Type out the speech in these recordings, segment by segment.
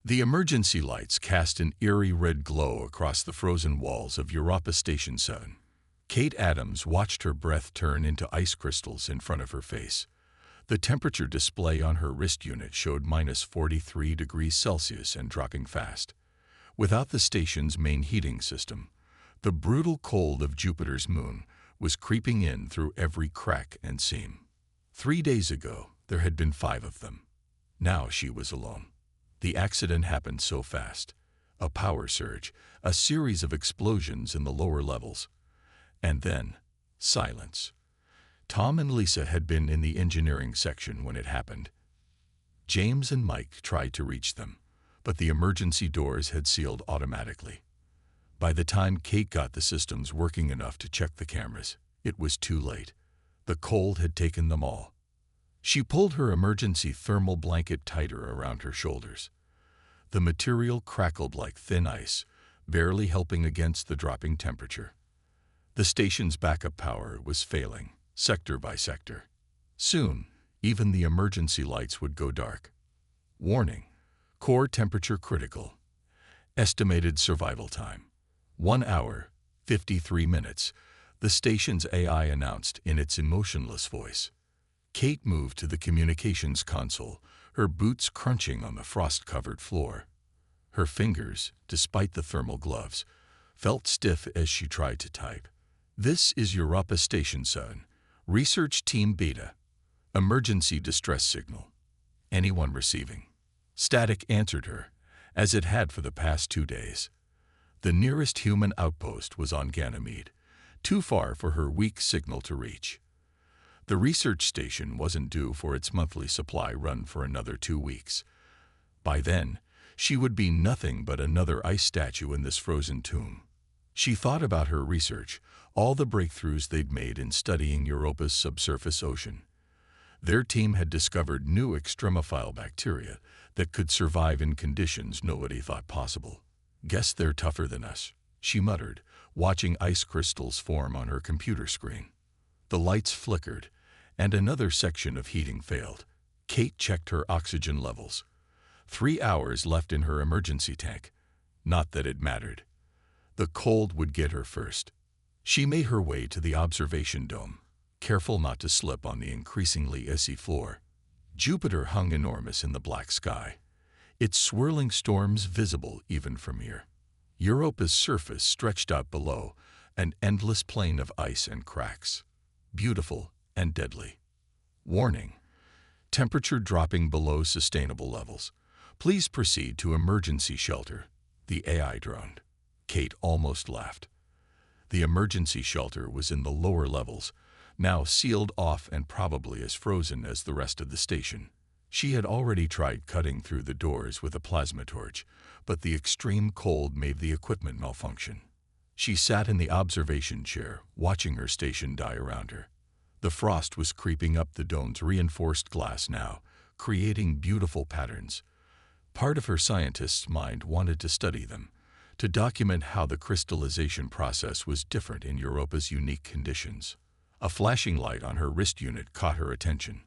The emergency lights cast an eerie red glow across the frozen walls of Europa Station 7. Kate Adams watched her breath turn into ice crystals in front of her face. The temperature display on her wrist unit showed minus 43 degrees Celsius and dropping fast. Without the station's main heating system, the brutal cold of Jupiter's moon was creeping in through every crack and seam. 3 days ago, there had been 5 of them. Now she was alone. The accident happened so fast. A power surge, a series of explosions in the lower levels. And then, silence. Tom and Lisa had been in the engineering section when it happened. James and Mike tried to reach them, but the emergency doors had sealed automatically. By the time Kate got the systems working enough to check the cameras, it was too late. The cold had taken them all. She pulled her emergency thermal blanket tighter around her shoulders. The material crackled like thin ice, barely helping against the dropping temperature. The station's backup power was failing, sector by sector. Soon, even the emergency lights would go dark. Warning: core temperature critical. Estimated survival time: 1 hour, 53 minutes, the station's AI announced in its emotionless voice. Kate moved to the communications console, her boots crunching on the frost-covered floor. Her fingers, despite the thermal gloves, felt stiff as she tried to type. "This is Europa Station 7. Research Team Beta. Emergency distress signal. Anyone receiving?" Static answered her, as it had for the past 2 days. The nearest human outpost was on Ganymede, too far for her weak signal to reach. The research station wasn't due for its monthly supply run for another 2 weeks. By then, she would be nothing but another ice statue in this frozen tomb. She thought about her research, all the breakthroughs they'd made in studying Europa's subsurface ocean. Their team had discovered new extremophile bacteria that could survive in conditions nobody thought possible. "Guess they're tougher than us," she muttered, watching ice crystals form on her computer screen. The lights flickered, and another section of heating failed. Kate checked her oxygen levels. 3 hours left in her emergency tank. Not that it mattered. The cold would get her first. She made her way to the observation dome, careful not to slip on the increasingly icy floor. Jupiter hung enormous in the black sky, its swirling storms visible even from here. Europa's surface stretched out below, an endless plain of ice and cracks. Beautiful and deadly. Warning: temperature dropping below sustainable levels. Please proceed to emergency shelter, the AI droned. Kate almost laughed. The emergency shelter was in the lower levels, now sealed off and probably as frozen as the rest of the station. She had already tried cutting through the doors with a plasma torch, but the extreme cold made the equipment malfunction. She sat in the observation chair, watching her station die around her. The frost was creeping up the dome's reinforced glass now, creating beautiful patterns. Part of her scientist's mind wanted to study them, to document how the crystallization process was different in Europa's unique conditions. A flashing light on her wrist unit caught her attention.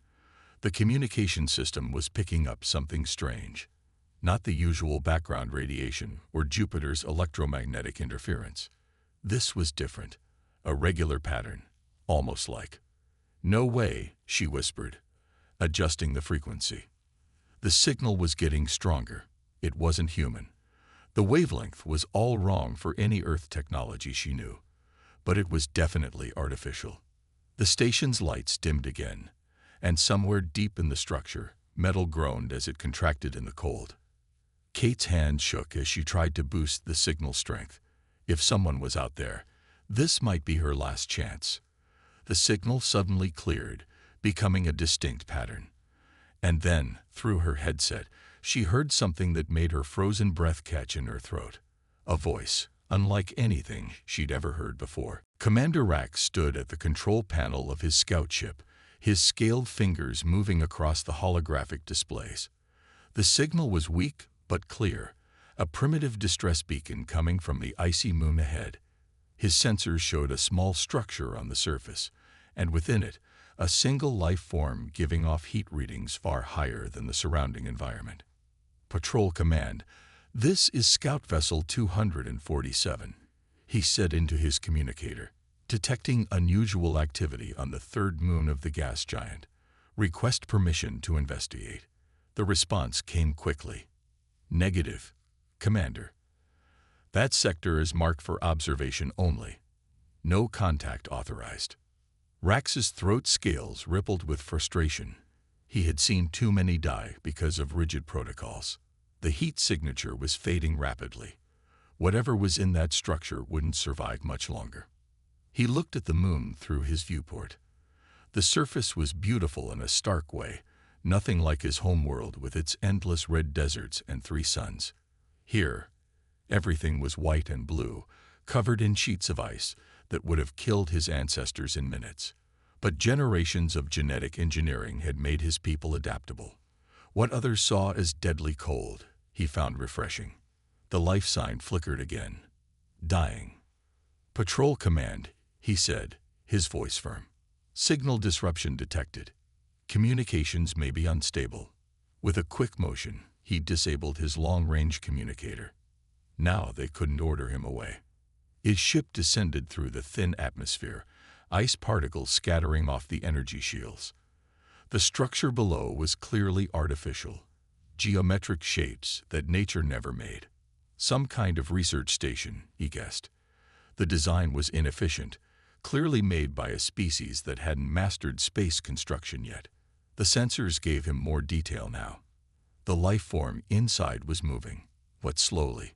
The communication system was picking up something strange. Not the usual background radiation or Jupiter's electromagnetic interference. This was different, a regular pattern, almost like. "No way," she whispered, adjusting the frequency. The signal was getting stronger. It wasn't human. The wavelength was all wrong for any Earth technology she knew, but it was definitely artificial. The station's lights dimmed again, and somewhere deep in the structure, metal groaned as it contracted in the cold. Kate's hand shook as she tried to boost the signal strength. If someone was out there, this might be her last chance. The signal suddenly cleared, becoming a distinct pattern. And then, through her headset, she heard something that made her frozen breath catch in her throat. A voice, unlike anything she'd ever heard before. Commander Rax stood at the control panel of his scout ship, his scaled fingers moving across the holographic displays. The signal was weak but clear, a primitive distress beacon coming from the icy moon ahead. His sensors showed a small structure on the surface, and within it, a single life form giving off heat readings far higher than the surrounding environment. Patrol Command, this is Scout Vessel 247, he said into his communicator, detecting unusual activity on the third moon of the gas giant. Request permission to investigate. The response came quickly. Negative, Commander. That sector is marked for observation only. No contact authorized. Rax's throat scales rippled with frustration. He had seen too many die because of rigid protocols. The heat signature was fading rapidly. Whatever was in that structure wouldn't survive much longer. He looked at the moon through his viewport. The surface was beautiful in a stark way, nothing like his homeworld with its endless red deserts and 3 suns. Here, everything was white and blue, covered in sheets of ice that would have killed his ancestors in minutes. But generations of genetic engineering had made his people adaptable. What others saw as deadly cold, he found refreshing. The life sign flickered again. Dying. Patrol Command, he said, his voice firm. Signal disruption detected. Communications may be unstable. With a quick motion, he disabled his long-range communicator. Now they couldn't order him away. His ship descended through the thin atmosphere, ice particles scattering off the energy shields. The structure below was clearly artificial, geometric shapes that nature never made. Some kind of research station, he guessed. The design was inefficient, clearly made by a species that hadn't mastered space construction yet. The sensors gave him more detail now. The life form inside was moving, but slowly.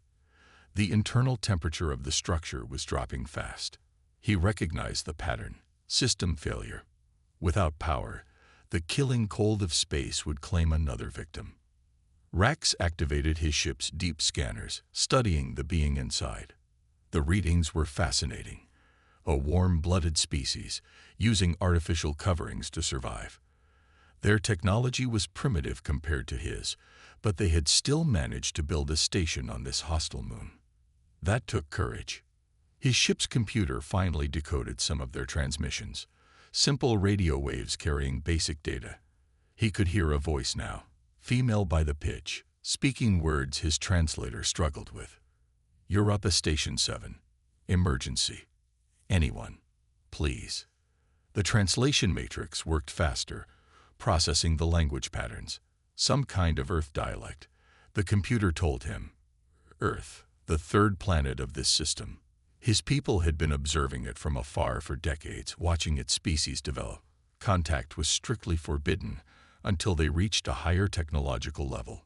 The internal temperature of the structure was dropping fast. He recognized the pattern. System failure. Without power, the killing cold of space would claim another victim. Rax activated his ship's deep scanners, studying the being inside. The readings were fascinating. A warm-blooded species, using artificial coverings to survive. Their technology was primitive compared to his, but they had still managed to build a station on this hostile moon. That took courage. His ship's computer finally decoded some of their transmissions, simple radio waves carrying basic data. He could hear a voice now, female by the pitch, speaking words his translator struggled with. "You're up at Station 7. Emergency. Anyone, please." The translation matrix worked faster, processing the language patterns. Some kind of Earth dialect. The computer told him, Earth, the third planet of this system. His people had been observing it from afar for decades, watching its species develop. Contact was strictly forbidden until they reached a higher technological level.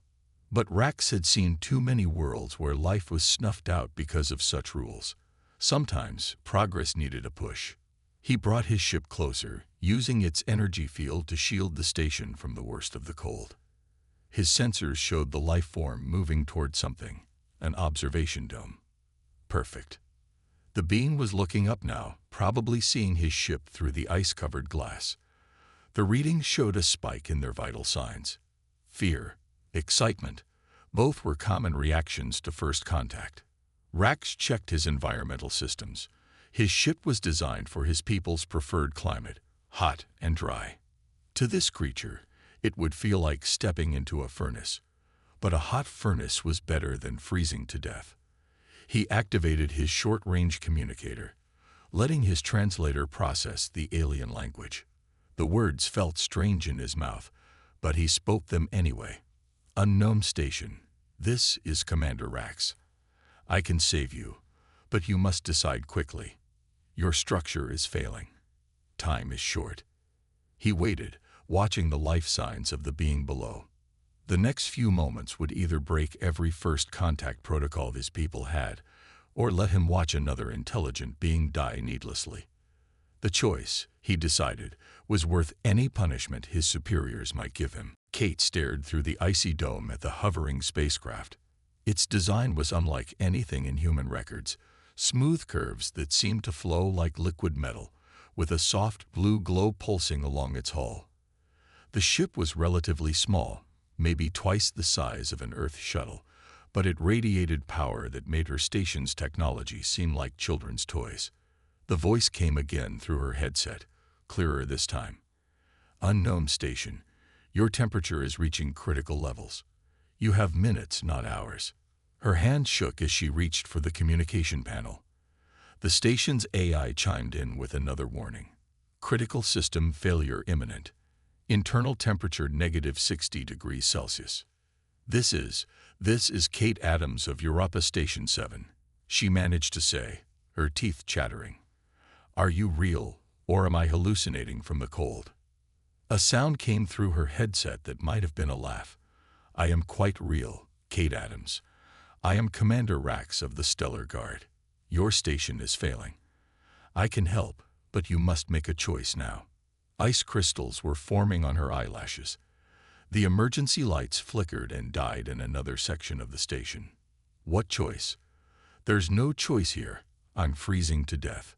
But Rax had seen too many worlds where life was snuffed out because of such rules. Sometimes progress needed a push. He brought his ship closer, using its energy field to shield the station from the worst of the cold. His sensors showed the life form moving toward something, an observation dome. Perfect. The being was looking up now, probably seeing his ship through the ice-covered glass. The readings showed a spike in their vital signs. Fear, excitement, both were common reactions to first contact. Rax checked his environmental systems. His ship was designed for his people's preferred climate, hot and dry. To this creature, it would feel like stepping into a furnace. But a hot furnace was better than freezing to death. He activated his short-range communicator, letting his translator process the alien language. The words felt strange in his mouth, but he spoke them anyway. Unknown station. This is Commander Rax. I can save you, but you must decide quickly. Your structure is failing. Time is short. He waited, watching the life signs of the being below. The next few moments would either break every first contact protocol his people had, or let him watch another intelligent being die needlessly. The choice, he decided, was worth any punishment his superiors might give him. Kate stared through the icy dome at the hovering spacecraft. Its design was unlike anything in human records, smooth curves that seemed to flow like liquid metal, with a soft blue glow pulsing along its hull. The ship was relatively small, maybe twice the size of an Earth shuttle, but it radiated power that made her station's technology seem like children's toys. The voice came again through her headset, clearer this time. Unknown station, your temperature is reaching critical levels. You have minutes, not hours. Her hand shook as she reached for the communication panel. The station's AI chimed in with another warning. Critical system failure imminent. Internal temperature negative 60 degrees Celsius. This is Kate Adams of Europa Station 7, she managed to say, her teeth chattering. Are you real, or am I hallucinating from the cold? A sound came through her headset that might have been a laugh. I am quite real, Kate Adams. I am Commander Rax of the Stellar Guard. Your station is failing. I can help, but you must make a choice now. Ice crystals were forming on her eyelashes. The emergency lights flickered and died in another section of the station. What choice? There's no choice here. I'm freezing to death.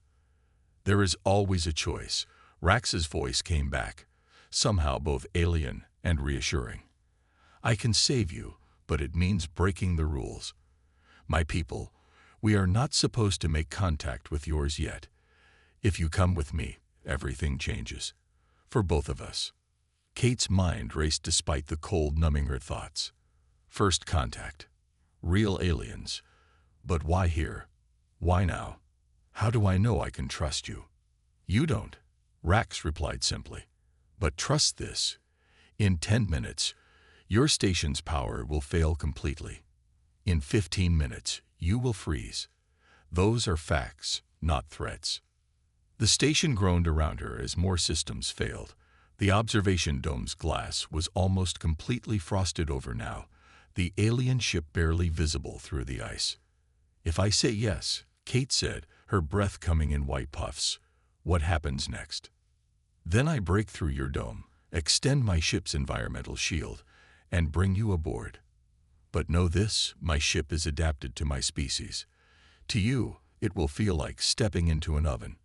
There is always a choice. Rax's voice came back, somehow both alien and reassuring. I can save you, but it means breaking the rules. My people, we are not supposed to make contact with yours yet. If you come with me, everything changes. For both of us. Kate's mind raced despite the cold numbing her thoughts. First contact. Real aliens. But why here? Why now? How do I know I can trust you? You don't, Rax replied simply. But trust this. In 10 minutes, your station's power will fail completely. In 15 minutes, you will freeze. Those are facts, not threats. The station groaned around her as more systems failed. The observation dome's glass was almost completely frosted over now, the alien ship barely visible through the ice. If I say yes, Kate said, her breath coming in white puffs, what happens next? Then I break through your dome, extend my ship's environmental shield, and bring you aboard. But know this, my ship is adapted to my species. To you, it will feel like stepping into an oven.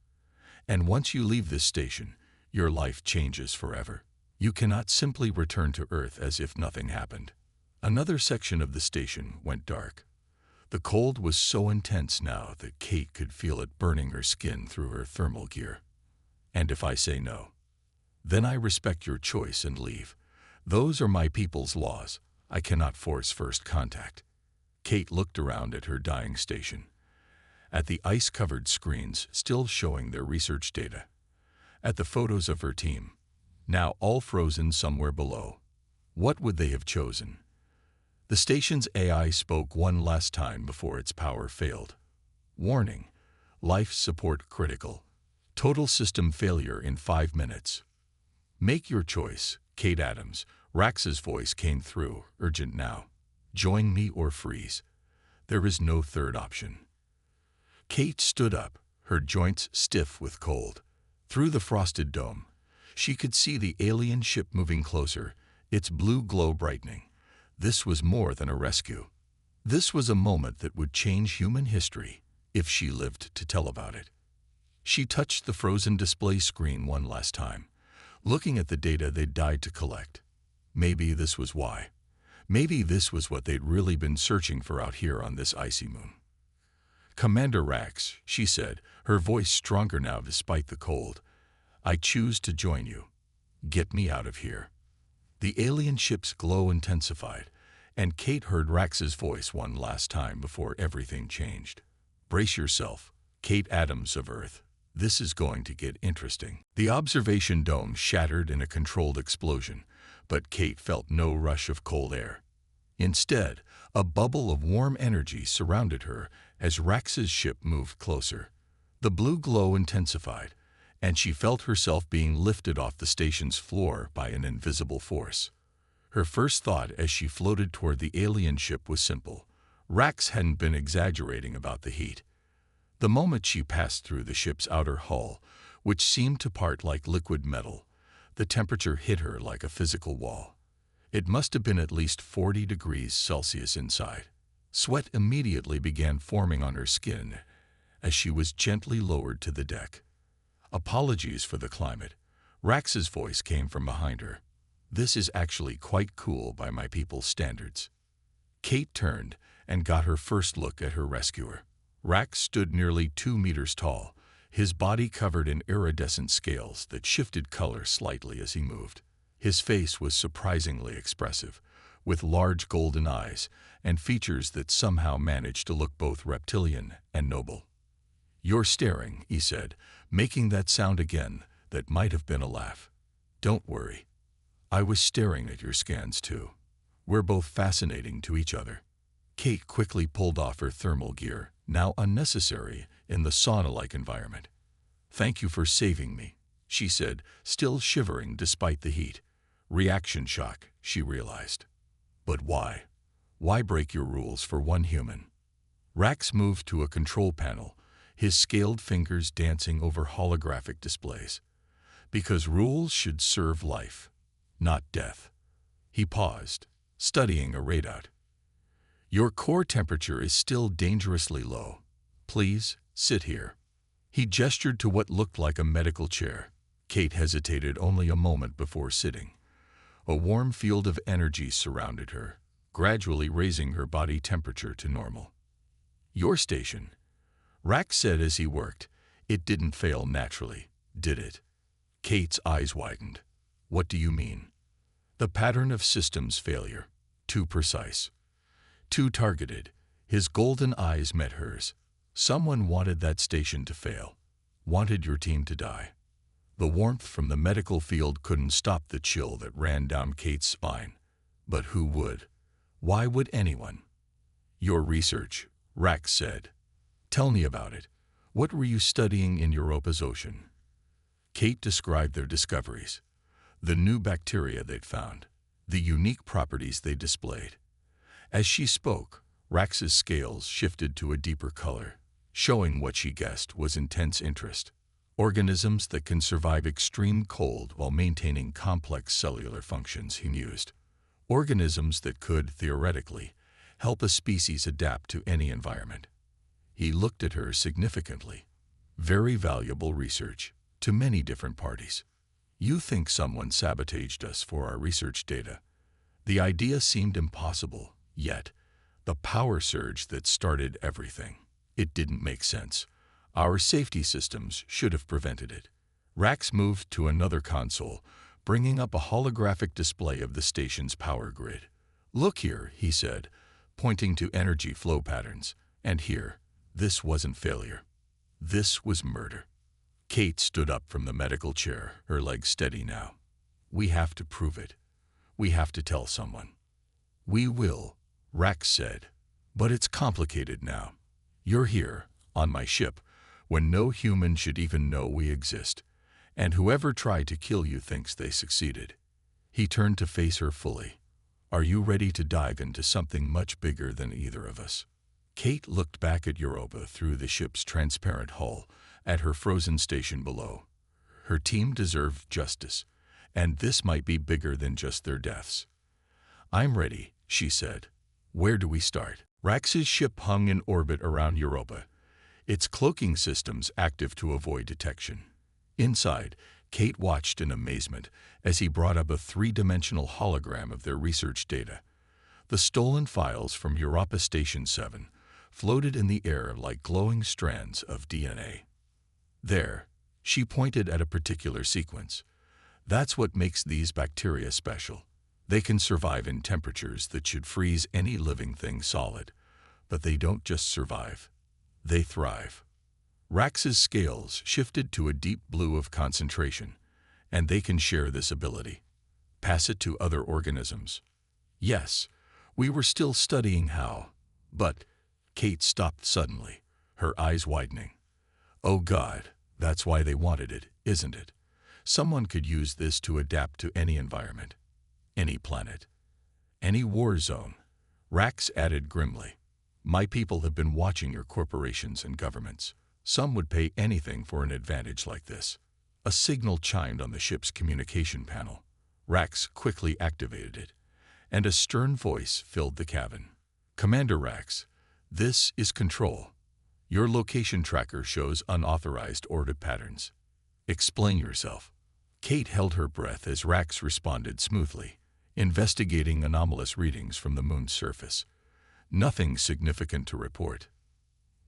And once you leave this station, your life changes forever. You cannot simply return to Earth as if nothing happened. Another section of the station went dark. The cold was so intense now that Kate could feel it burning her skin through her thermal gear. And if I say no, then I respect your choice and leave. Those are my people's laws. I cannot force first contact. Kate looked around at her dying station, at the ice-covered screens still showing their research data, at the photos of her team, now all frozen somewhere below. What would they have chosen? The station's AI spoke one last time before its power failed. Warning, life support critical. Total system failure in 5 minutes. Make your choice, Kate Adams. Rax's voice came through, urgent now. Join me or freeze. There is no third option. Kate stood up, her joints stiff with cold. Through the frosted dome, she could see the alien ship moving closer, its blue glow brightening. This was more than a rescue. This was a moment that would change human history, if she lived to tell about it. She touched the frozen display screen one last time, looking at the data they'd died to collect. Maybe this was why. Maybe this was what they'd really been searching for out here on this icy moon. Commander Rax, she said, her voice stronger now despite the cold. I choose to join you. Get me out of here. The alien ship's glow intensified, and Kate heard Rax's voice one last time before everything changed. Brace yourself, Kate Adams of Earth. This is going to get interesting. The observation dome shattered in a controlled explosion, but Kate felt no rush of cold air. Instead, a bubble of warm energy surrounded her as Rax's ship moved closer. The blue glow intensified, and she felt herself being lifted off the station's floor by an invisible force. Her first thought as she floated toward the alien ship was simple. Rax hadn't been exaggerating about the heat. The moment she passed through the ship's outer hull, which seemed to part like liquid metal, the temperature hit her like a physical wall. It must have been at least 40 degrees Celsius inside. Sweat immediately began forming on her skin as she was gently lowered to the deck. Apologies for the climate. Rax's voice came from behind her. This is actually quite cool by my people's standards. Kate turned and got her first look at her rescuer. Rax stood nearly 2 meters tall, his body covered in iridescent scales that shifted color slightly as he moved. His face was surprisingly expressive, with large golden eyes and features that somehow managed to look both reptilian and noble. "You're staring," he said, making that sound again that might have been a laugh. "Don't worry. I was staring at your scans too. We're both fascinating to each other." Kate quickly pulled off her thermal gear, now unnecessary in the sauna-like environment. "Thank you for saving me," she said, still shivering despite the heat. Reaction shock, she realized. But why? Why break your rules for one human? Rax moved to a control panel, his scaled fingers dancing over holographic displays. Because rules should serve life, not death. He paused, studying a readout. "Your core temperature is still dangerously low. Please, sit here." He gestured to what looked like a medical chair. Kate hesitated only a moment before sitting. A warm field of energy surrounded her, gradually raising her body temperature to normal. "Your station," Rax said as he worked. "It didn't fail naturally, did it?" Kate's eyes widened. "What do you mean?" "The pattern of systems failure. Too precise. Too targeted." His golden eyes met hers. "Someone wanted that station to fail. Wanted your team to die." The warmth from the medical field couldn't stop the chill that ran down Kate's spine. But who would? Why would anyone? "Your research," Rax said. "Tell me about it. What were you studying in Europa's ocean?" Kate described their discoveries. The new bacteria they'd found. The unique properties they displayed. As she spoke, Rax's scales shifted to a deeper color, showing what she guessed was intense interest. Organisms that can survive extreme cold while maintaining complex cellular functions, he mused. Organisms that could, theoretically, help a species adapt to any environment. He looked at her significantly. "Very valuable research, to many different parties. You think someone sabotaged us for our research data." The idea seemed impossible, yet the power surge that started everything. It didn't make sense. Our safety systems should have prevented it. Rax moved to another console, bringing up a holographic display of the station's power grid. "Look here," he said, pointing to energy flow patterns. "And here, this wasn't failure. This was murder." Kate stood up from the medical chair, her legs steady now. "We have to prove it. We have to tell someone." "We will," Rax said. "But it's complicated now. You're here, on my ship, when no human should even know we exist, and whoever tried to kill you thinks they succeeded." He turned to face her fully. "Are you ready to dive into something much bigger than either of us?" Kate looked back at Europa through the ship's transparent hull, at her frozen station below. Her team deserved justice, and this might be bigger than just their deaths. "I'm ready," she said. "Where do we start?" Rax's ship hung in orbit around Europa, its cloaking systems active to avoid detection. Inside, Kate watched in amazement as he brought up a three-dimensional hologram of their research data. The stolen files from Europa Station 7 floated in the air like glowing strands of DNA. "There," she pointed at a particular sequence. "That's what makes these bacteria special. They can survive in temperatures that should freeze any living thing solid. But they don't just survive. They thrive." Rax's scales shifted to a deep blue of concentration, and they can share this ability. Pass it to other organisms. Yes, we were still studying how, but Kate stopped suddenly, her eyes widening. "Oh God, that's why they wanted it, isn't it? Someone could use this to adapt to any environment, any planet, any war zone." Rax added grimly, "My people have been watching your corporations and governments. Some would pay anything for an advantage like this." A signal chimed on the ship's communication panel. Rax quickly activated it, and a stern voice filled the cabin. "Commander Rax, this is Control. Your location tracker shows unauthorized orbit patterns. Explain yourself." Kate held her breath as Rax responded smoothly, investigating anomalous readings from the moon's surface. "Nothing significant to report."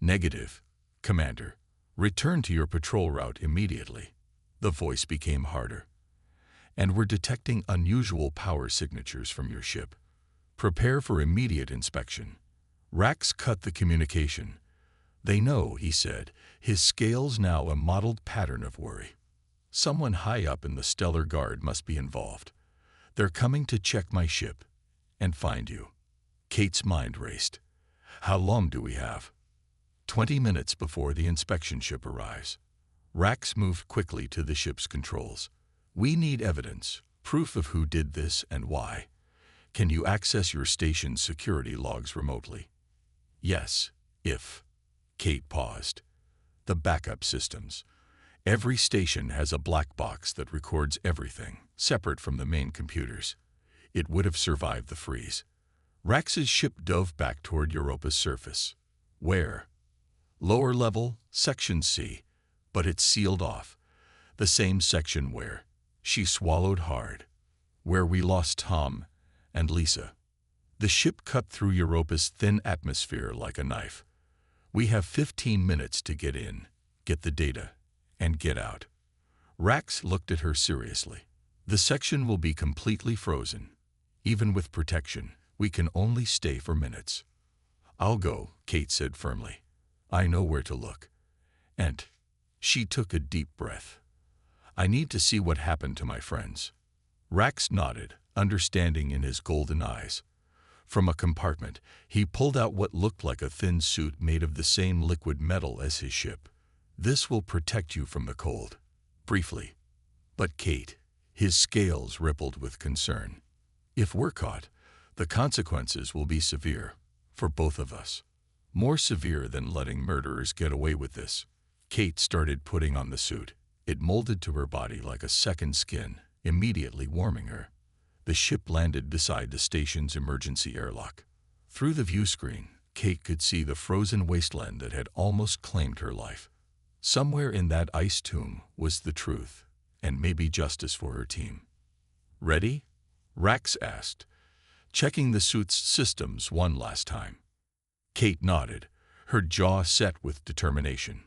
"Negative, Commander. Return to your patrol route immediately." The voice became harder. "And we're detecting unusual power signatures from your ship. Prepare for immediate inspection. Rax cut the communication. They know, he said, his scales now a mottled pattern of worry. Someone high up in the Stellar Guard must be involved. They're coming to check my ship and find you. Kate's mind raced. How long do we have? 20 minutes before the inspection ship arrives. Rax moved quickly to the ship's controls. We need evidence, proof of who did this and why. Can you access your station's security logs remotely? Yes, if. Kate paused. The backup systems. Every station has a black box that records everything, separate from the main computers. It would have survived the freeze. Rax's ship dove back toward Europa's surface. Where? Lower level, Section C, but it's sealed off. The same section where, she swallowed hard, where we lost Tom and Lisa. The ship cut through Europa's thin atmosphere like a knife. We have 15 minutes to get in, get the data, and get out. Rax looked at her seriously. The section will be completely frozen. Even with protection, we can only stay for minutes. I'll go, Kate said firmly. I know where to look. And she took a deep breath. I need to see what happened to my friends. Rax nodded, understanding in his golden eyes. From a compartment, he pulled out what looked like a thin suit made of the same liquid metal as his ship. This will protect you from the cold. Briefly. But Kate, his scales rippled with concern. If we're caught, the consequences will be severe, for both of us. More severe than letting murderers get away with this. Kate started putting on the suit. It molded to her body like a second skin, immediately warming her. The ship landed beside the station's emergency airlock. Through the view screen, Kate could see the frozen wasteland that had almost claimed her life. Somewhere in that ice tomb was the truth, and maybe justice for her team. Ready? Rax asked, checking the suit's systems one last time. Kate nodded, her jaw set with determination.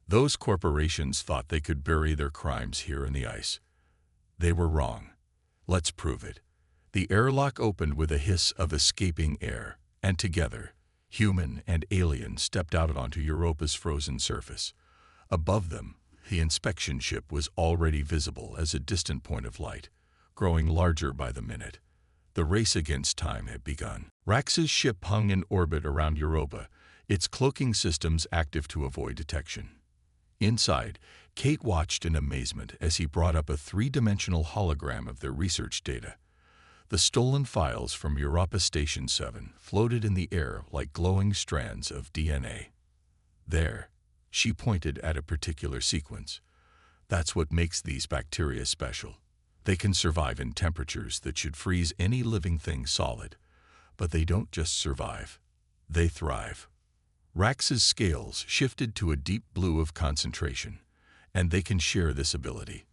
Those corporations thought they could bury their crimes here in the ice. They were wrong. Let's prove it. The airlock opened with a hiss of escaping air, and together, human and alien stepped out onto Europa's frozen surface. Above them, the inspection ship was already visible as a distant point of light, growing larger by the minute. The race against time had begun. Rax's ship hung in orbit around Europa, its cloaking systems active to avoid detection. Inside, Kate watched in amazement as he brought up a three-dimensional hologram of their research data. The stolen files from Europa Station 7 floated in the air like glowing strands of DNA. There, she pointed at a particular sequence. That's what makes these bacteria special. They can survive in temperatures that should freeze any living thing solid. But they don't just survive. They thrive. Rax's scales shifted to a deep blue of concentration, and they can share this ability.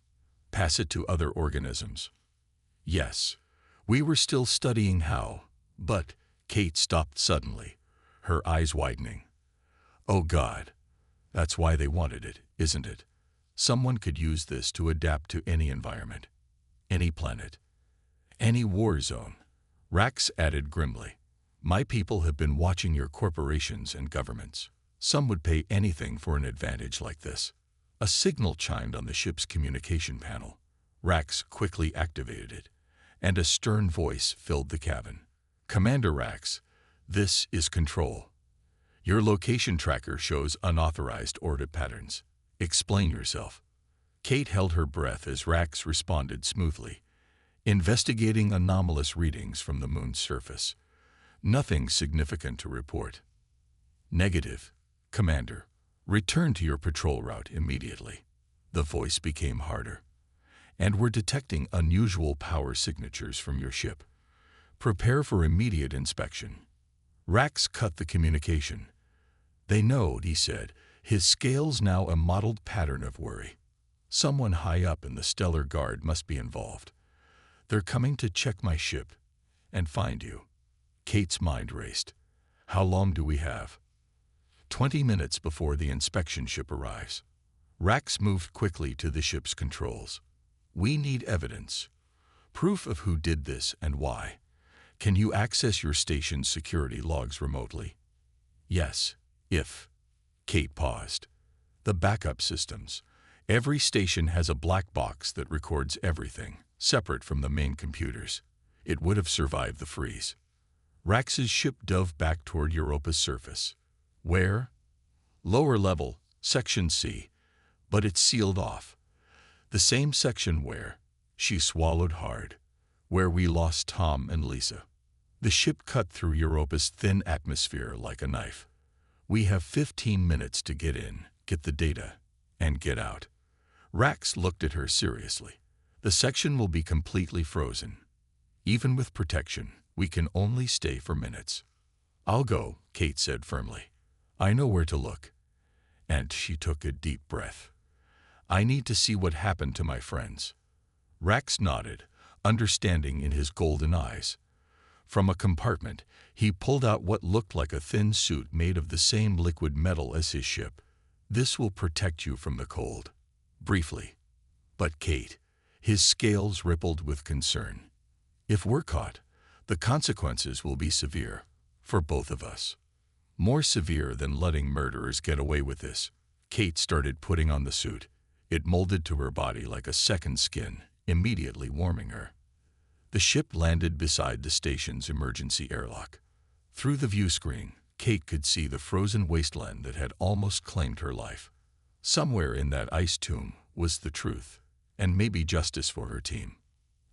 Pass it to other organisms. Yes, we were still studying how, but Kate stopped suddenly, her eyes widening. Oh God, that's why they wanted it, isn't it? Someone could use this to adapt to any environment, any planet, any war zone. Rax added grimly. My people have been watching your corporations and governments. Some would pay anything for an advantage like this. A signal chimed on the ship's communication panel. Rax quickly activated it, and a stern voice filled the cabin. Commander Rax, this is Control. Your location tracker shows unauthorized orbit patterns. Explain yourself. Kate held her breath as Rax responded smoothly. Investigating anomalous readings from the moon's surface. Nothing significant to report. Negative, Commander. Return to your patrol route immediately. The voice became harder. And we're detecting unusual power signatures from your ship. Prepare for immediate inspection. Rax cut the communication. They know, he said, his scales now a mottled pattern of worry. Someone high up in the Stellar Guard must be involved. They're coming to check my ship and find you. Kate's mind raced. How long do we have? 20 minutes before the inspection ship arrives. Rax moved quickly to the ship's controls. We need evidence. Proof of who did this and why. Can you access your station's security logs remotely? Yes, if. Kate paused. The backup systems. Every station has a black box that records everything, separate from the main computers. It would have survived the freeze. Rax's ship dove back toward Europa's surface. Where? Lower level, Section C. But it's sealed off. The same section where, she swallowed hard, where we lost Tom and Lisa. The ship cut through Europa's thin atmosphere like a knife. We have 15 minutes to get in, get the data, and get out. Rax looked at her seriously. The section will be completely frozen. Even with protection, we can only stay for minutes. I'll go, Kate said firmly. I know where to look. And she took a deep breath. I need to see what happened to my friends. Rax nodded, understanding in his golden eyes. From a compartment, he pulled out what looked like a thin suit made of the same liquid metal as his ship. This will protect you from the cold. Briefly. But Kate, his scales rippled with concern. If we're caught, the consequences will be severe, for both of us. More severe than letting murderers get away with this. Kate started putting on the suit. It molded to her body like a second skin, immediately warming her. The ship landed beside the station's emergency airlock. Through the view screen, Kate could see the frozen wasteland that had almost claimed her life. Somewhere in that ice tomb was the truth, and maybe justice for her team.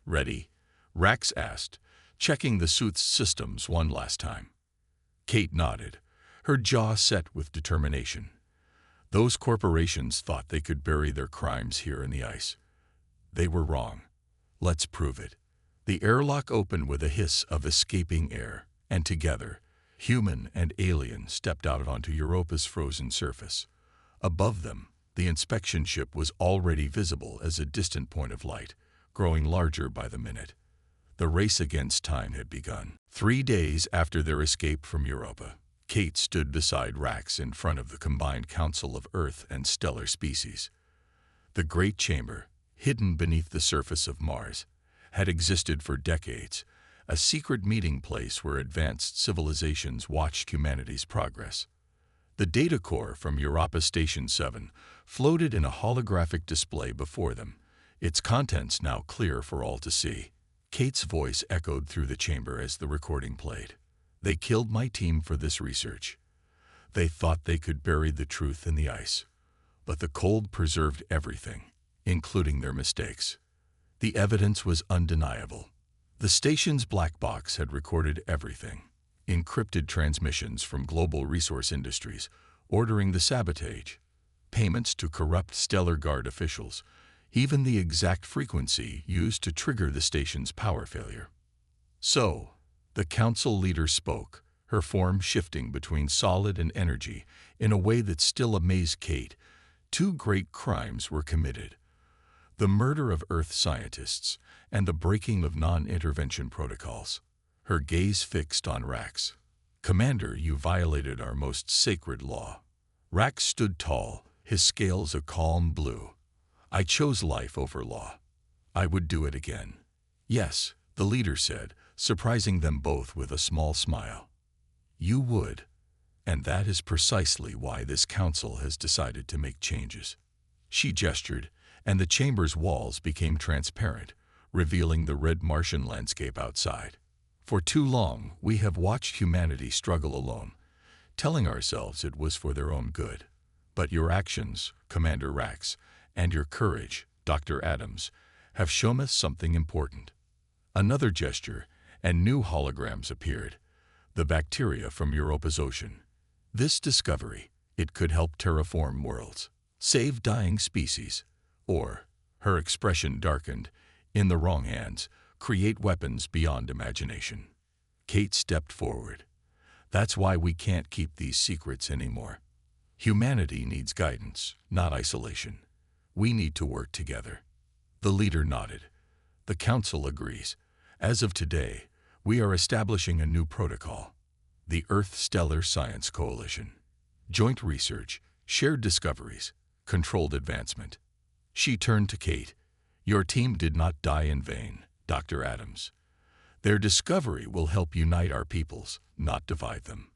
Ready? Rax asked, checking the suit's systems one last time. Kate nodded, her jaw set with determination. Those corporations thought they could bury their crimes here in the ice. They were wrong. Let's prove it. The airlock opened with a hiss of escaping air, and together, human and alien stepped out onto Europa's frozen surface. Above them, the inspection ship was already visible as a distant point of light, growing larger by the minute. The race against time had begun. 3 days after their escape from Europa, Kate stood beside Rax in front of the combined Council of Earth and Stellar Species. The Great Chamber, hidden beneath the surface of Mars, had existed for decades, a secret meeting place where advanced civilizations watched humanity's progress. The data core from Europa Station 7 floated in a holographic display before them, its contents now clear for all to see. Kate's voice echoed through the chamber as the recording played. They killed my team for this research. They thought they could bury the truth in the ice, but the cold preserved everything, including their mistakes. The evidence was undeniable. The station's black box had recorded everything. Encrypted transmissions from global resource industries, ordering the sabotage, payments to corrupt Stellar Guard officials, even the exact frequency used to trigger the station's power failure. So, the council leader spoke, her form shifting between solid and energy in a way that still amazed Kate. 2 great crimes were committed: the murder of Earth scientists and the breaking of non-intervention protocols. Her gaze fixed on Rax. Commander, you violated our most sacred law. Rax stood tall, his scales a calm blue. I chose life over law. I would do it again. Yes, the leader said, surprising them both with a small smile. You would. And that is precisely why this council has decided to make changes. She gestured, and the chamber's walls became transparent, revealing the red Martian landscape outside. For too long, we have watched humanity struggle alone, telling ourselves it was for their own good. But your actions, Commander Rax, and your courage, Dr. Adams, have shown us something important. Another gesture, and new holograms appeared. The bacteria from Europa's ocean. This discovery, it could help terraform worlds, save dying species, or, her expression darkened, in the wrong hands, create weapons beyond imagination. Kate stepped forward. That's why we can't keep these secrets anymore. Humanity needs guidance, not isolation. We need to work together. The leader nodded. The council agrees. As of today, we are establishing a new protocol. The Earth Stellar Science Coalition. Joint research, shared discoveries, controlled advancement. She turned to Kate. Your team did not die in vain, Dr. Adams. Their discovery will help unite our peoples, not divide them.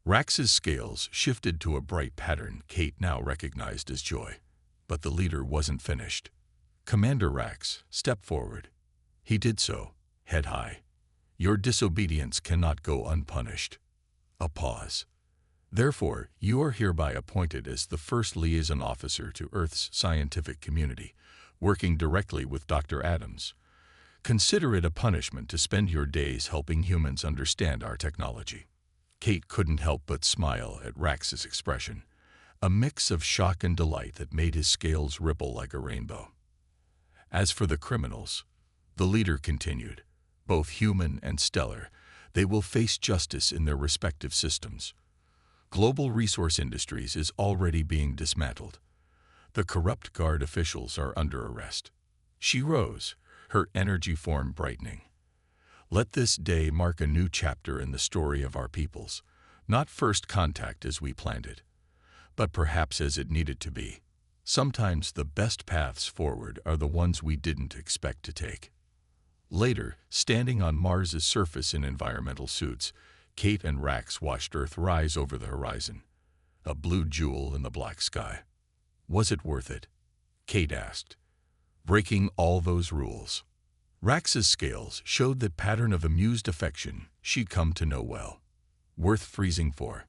Rax's scales shifted to a bright pattern Kate now recognized as joy. But the leader wasn't finished. "Commander Rax, step forward." He did so, head high. "Your disobedience cannot go unpunished." A pause. "Therefore, you are hereby appointed as the first liaison officer to Earth's scientific community, working directly with Dr. Adams. Consider it a punishment to spend your days helping humans understand our technology." Kate couldn't help but smile at Rax's expression, a mix of shock and delight that made his scales ripple like a rainbow. "As for the criminals," the leader continued, "both human and stellar, they will face justice in their respective systems. Global resource industries is already being dismantled. The corrupt guard officials are under arrest." She rose, her energy form brightening. "Let this day mark a new chapter in the story of our peoples, not first contact as we planned it, but perhaps as it needed to be. Sometimes the best paths forward are the ones we didn't expect to take." Later, standing on Mars's surface in environmental suits, Kate and Rax watched Earth rise over the horizon, a blue jewel in the black sky. "Was it worth it?" Kate asked. "Breaking all those rules?" Rax's scales showed the pattern of amused affection she'd come to know well. "Worth freezing for?"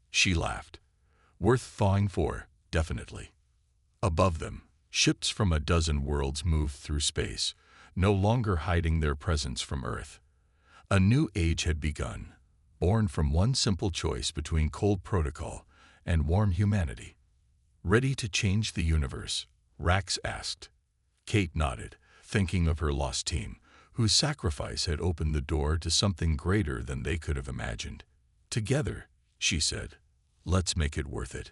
She laughed. "Worth thawing for, definitely." Above them, ships from a dozen worlds moved through space, no longer hiding their presence from Earth. A new age had begun, born from one simple choice between cold protocol and warm humanity. "Ready to change the universe?" Rax asked. Kate nodded, thinking of her lost team, whose sacrifice had opened the door to something greater than they could have imagined. "Together," she said, "let's make it worth it."